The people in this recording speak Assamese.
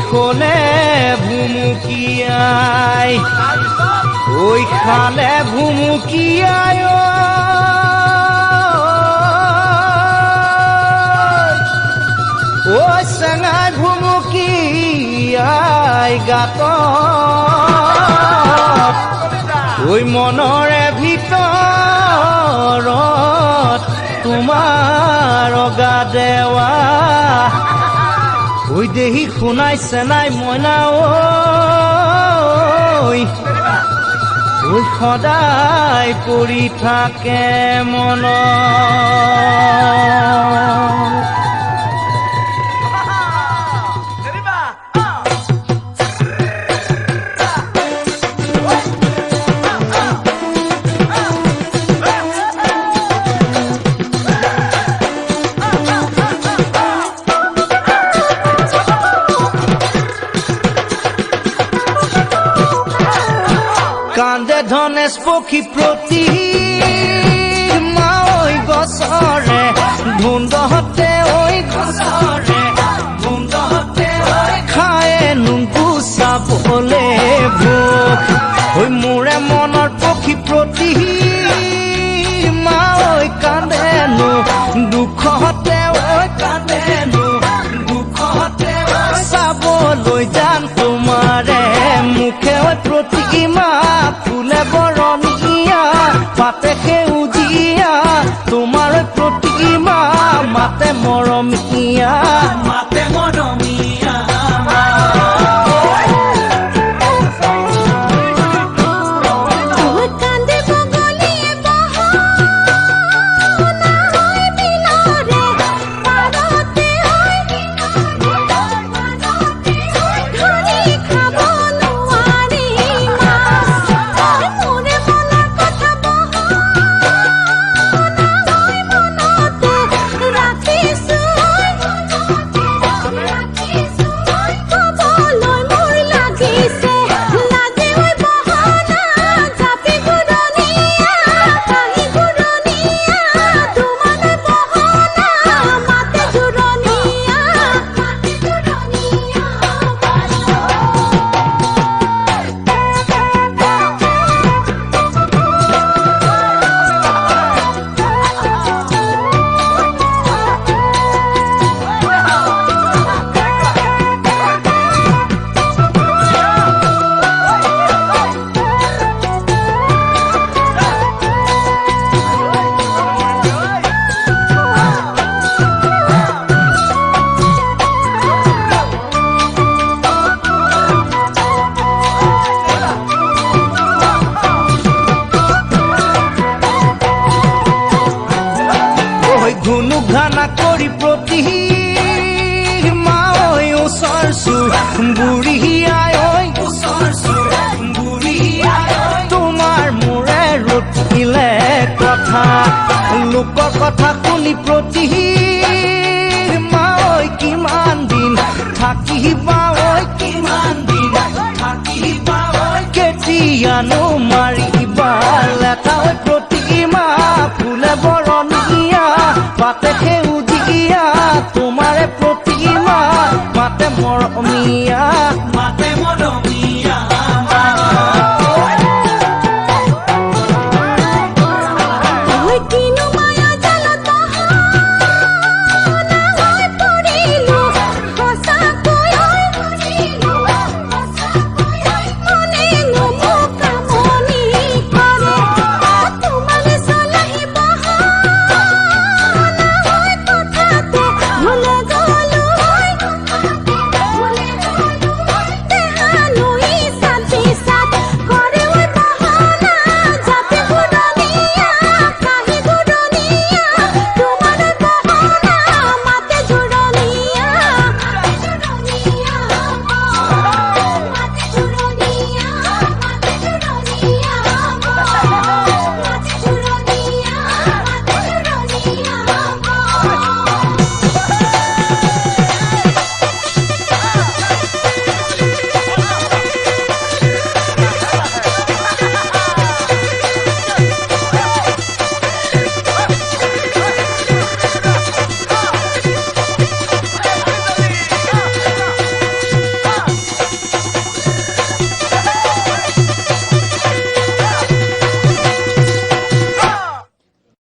খোলে ভুমুকিয়াই ওই খালে ভুমুকিয়াই ও চেঙাই ভুমুকিয়াই গাত ওই মনৰে ভিতৰত তোমাৰ অগা দেৱা ওই দেহি শুনাইছে নাই মইনা ওই সদায় পৰি থাকে মন কান্দে ধনেশ পক্ষী প্ৰতি মাঐ গছৰে ধুন্দহতে ঐ গছৰে ধুন্দহতে খায়ে নুংকু চাবলে ভোক ঐ মোৰে মনৰ পক্ষী প্ৰতি মাঐ কান্দেনো দুখতে ঐ কান্দেনো দুখতে চাবলৈ যাম তোমাৰে মুখে ঐ প্ৰতিমা ফুলে বৰণীয়া পাতে সেউজীয়া তোমাৰ প্ৰতিমা মাতে মৰমীয়া মাতে মৰমীয়া ঘানা কৰি প্ৰতি মাঐ ওচৰছো বুঢ়ীয়াই ঐ ওচৰছো বুঢ়ীয়াই তোমাৰ মোৰে ৰখিলে কথা লোকৰ কথা শুনি প্ৰতি মাঐ কিমান দিন থাকিবা